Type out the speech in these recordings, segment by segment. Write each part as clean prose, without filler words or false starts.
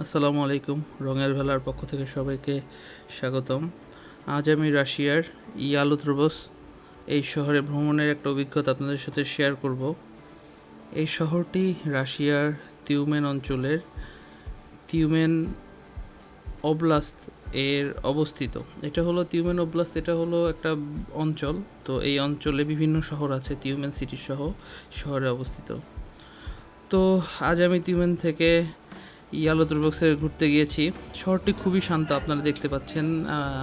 আসসালামু আলাইকুম। রঙের ভেলার পক্ষ থেকে সবাইকে স্বাগতম। আজ আমি রাশিয়ার ইয়ালুত্রোবস এই শহরে ভ্রমণের একটা অভিজ্ঞতা আপনাদের সাথে শেয়ার করব। এই শহরটি রাশিয়ার তিউমেন অঞ্চলের তিউমেন ওব্লাস্ত এর অবস্থিত। এটা হলো তিউমেন ওব্লাস্ত, এটা হলো একটা অঞ্চল। তো এই অঞ্চলে বিভিন্ন শহর আছে, তিউমেন সিটি সহ শহরে অবস্থিত। তো আজ আমি তিউমেন থেকে ইয়ালোতুরবক্সে ঘুরতে গিয়েছি। শহরটি খুবই শান্ত, আপনারা দেখতে পাচ্ছেন।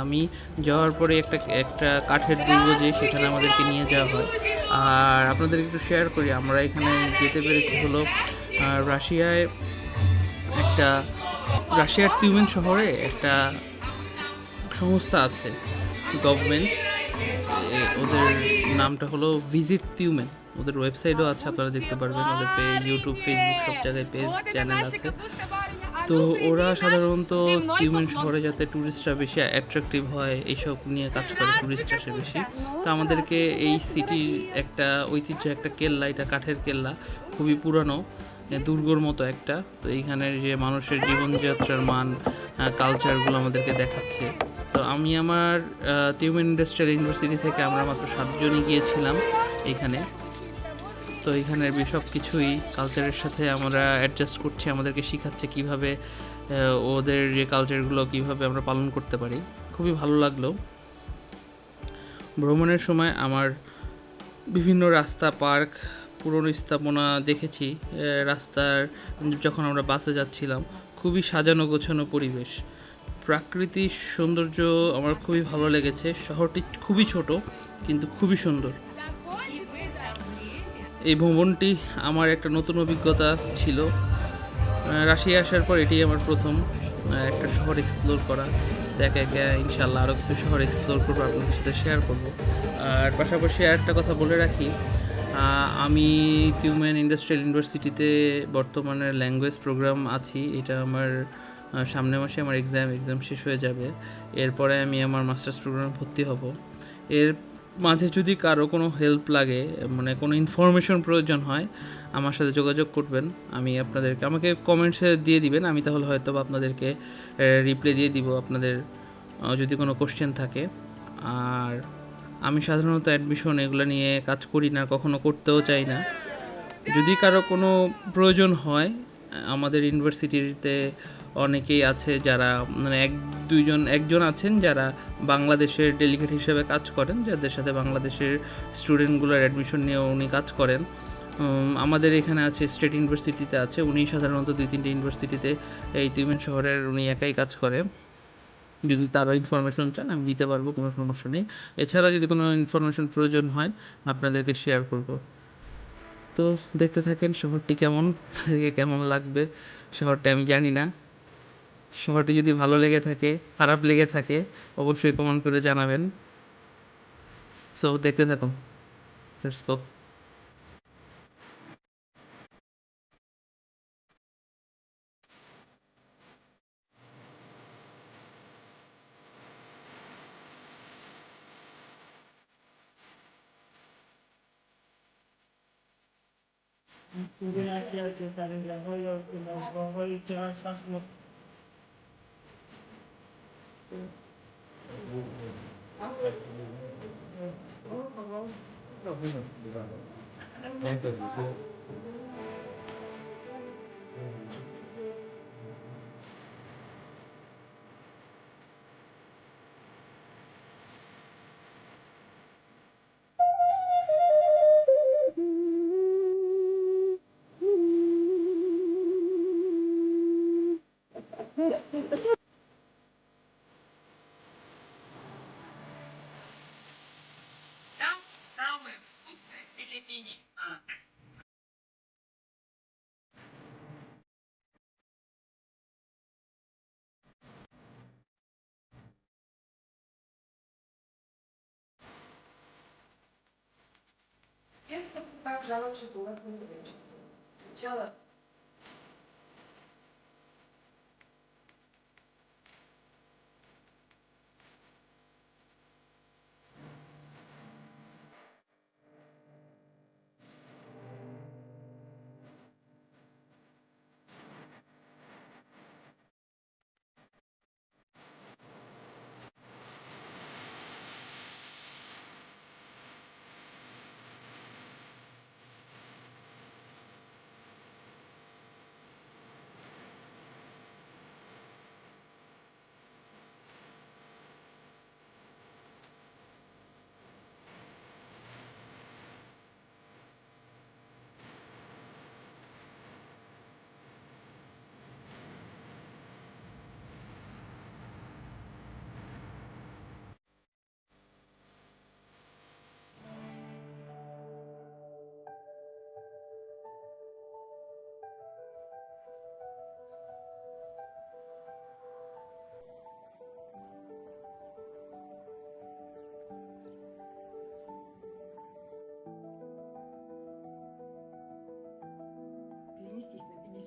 আমি যাওয়ার পরে একটা একটা কাঠের দুর্গ, যে সেখানে আমাদেরকে নিয়ে যাওয়া হয়। আর আপনাদের একটু শেয়ার করি, আমরা এখানে যেতে পেরেছি হলো রাশিয়ায় একটা রাশিয়ার তিউমেন শহরে একটা সংস্থা আছে, গভর্নমেন্ট। ওদের নামটা হলো ভিজিট টিউমেন। ওদের ওয়েবসাইটও আছে, আপনারা দেখতে পারবেন। ওদের ইউটিউব, ফেসবুক সব জায়গায় পেজ, চ্যানেল আছে। তো ওরা সাধারণত টিউমেন শহরে যাতে ট্যুরিস্টরা বেশি অ্যাট্রাকটিভ হয় এইসব নিয়ে কাজ করে, ট্যুরিস্ট আসে বেশি। তো আমাদেরকে এই সিটির একটা ঐতিহ্য, একটা কেল্লা, এটা কাঠের কেল্লা, খুবই পুরানো, দুর্গর মতো একটা। তো এইখানের যে মানুষের জীবনযাত্রার মান, কালচারগুলো আমাদেরকে দেখাচ্ছে। তো আমি আমার টিউমেন ইন্ডাস্ট্রিয়াল ইউনিভার্সিটি থেকে আমরা মাত্র 7জনই গিয়েছিলাম এইখানে। তো এইখানের সব কিছুই কালচারের সাথে আমরা অ্যাডজাস্ট করছি, আমাদেরকে শেখাচ্ছে কীভাবে ওদের যে কালচারগুলো কীভাবে আমরা পালন করতে পারি। খুবই ভালো লাগলো। ভ্রমণের সময় আমার বিভিন্ন রাস্তা, পার্ক, পুরনো স্থাপনা দেখেছি। রাস্তার যখন আমরা বাসে যাচ্ছিলাম, খুবই সাজানো গোছানো পরিবেশ, প্রাকৃতিক সৌন্দর্য আমার খুবই ভালো লেগেছে। শহরটি খুবই ছোট কিন্তু খুবই সুন্দর। এই ভ্রমণটি আমার একটা নতুন অভিজ্ঞতা ছিল। রাশিয়া আসার পর এটি আমার প্রথম একটা শহর এক্সপ্লোর করা। একে একে ইনশাল্লাহ আরও কিছু শহর এক্সপ্লোর করবো, আপনাদের সাথে শেয়ার করব। আর পাশাপাশি আর একটা কথা বলে রাখি, আমি টিউমেন ইন্ডাস্ট্রিয়াল ইউনিভার্সিটিতে বর্তমানে ল্যাঙ্গুয়েজ প্রোগ্রাম আছি। এটা আমার সামনের মাসে আমার এক্সাম শেষ হয়ে যাবে। এরপরে আমি আমার মাস্টার্স প্রোগ্রামে ভর্তি হব। এর মাঝে যদি কারো কোনো হেল্প লাগে, মানে কোনো ইনফরমেশন প্রয়োজন হয়, আমার সাথে যোগাযোগ করবেন। আমাকে কমেন্টসে দিয়ে দিবেন, আমি তাহলে হয়তো বা আপনাদেরকে রিপ্লাই দিয়ে দিব আপনাদের যদি কোনো কোশ্চেন থাকে। আর আমি সাধারণত অ্যাডমিশন এগুলো নিয়ে কাজ করি না, কখনো করতেও চাই না। যদি কারো কোনো প্রয়োজন হয়, আমাদের ইউনিভার্সিটিতে অনেকেই আছে যারা, মানে একজন আছেন যারা বাংলাদেশের ডেলিগেট হিসেবে কাজ করেন, যাদের সাথে বাংলাদেশের স্টুডেন্টগুলোর অ্যাডমিশন নিয়ে উনি কাজ করেন। আমাদের এখানে আছে, স্টেট ইউনিভার্সিটিতে আছে, উনি সাধারণত 2-3টে ইউনিভার্সিটিতে এই তিউমেন শহরের উনি একাই কাজ করে। যদি তারা ইনফরমেশন চান আমি দিতে পারবো, কোনো সমস্যা নেই। এছাড়া যদি কোনো ইনফরমেশন প্রয়োজন হয় আপনাদেরকে শেয়ার করব। তো দেখতে থাকেন শহরটি কেমন, থেকে কেমন লাগবে শহরটা আমি জানি না। শহরটি যদি ভালো লেগে থাকে, খারাপ লেগে থাকে, অবশ্যই কমেন্ট করে জানাবেন। সো দেখতে থাকুন, লেটস গো।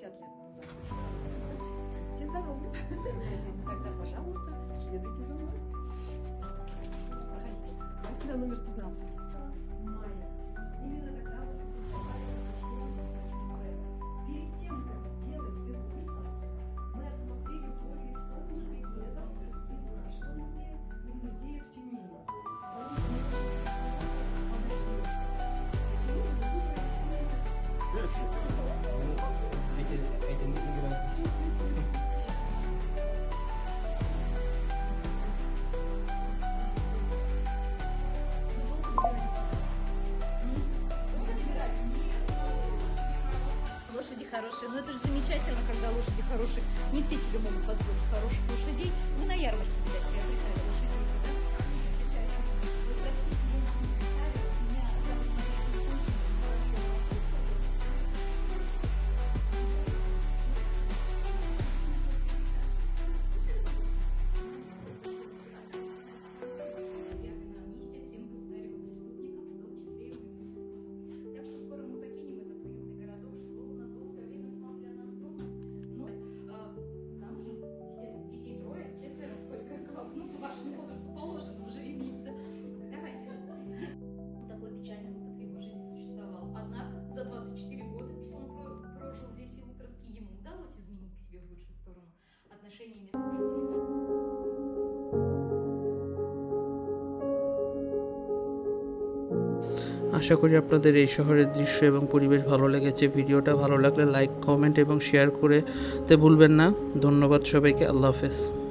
50 лет назад. Будьте здоровы. Тогда, пожалуйста, следуйте за мной. Проходите. Квартира номер 15. Майя. Именно тогда вот перед тем, как сделать эту выставку, мы отсмотрели более 100 предметов из нашего музея и музея в Тюмени. Лошади хорошие, но это же замечательно, когда лошади хорошие. Не все себе могут позволить хороших лошадей. Вы на ярмарке, видать, приобретали лошадей, да? Встречаются. Вы простите, я вам не представилась. Меня зовут Мария Константиновна. Я на амнистии всем государевым преступникам, в том числе и моему. Так что скоро мы покинем этот уютный городок, что на долгое время стал для нас домом. Но нам же, естественно, детей трое, четверо, сколько к вам, ну, по вашему возрасту положено уже иметь, да? Давайте. Такой печальный опыт в его жизни существовал. Однако за 24 года, что он прожил здесь в Ялуторовске, ему удалось изменить к себе в лучшую сторону отношения местных жителей. আশা করি আপনাদের এই শহরের দৃশ্য এবং পরিবেশ ভালো লেগেছে। ভিডিওটা ভালো লাগলে লাইক, কমেন্ট এবং শেয়ার করতে ভুলবেন না। ধন্যবাদ সবাইকে। আল্লাহ হাফেজ।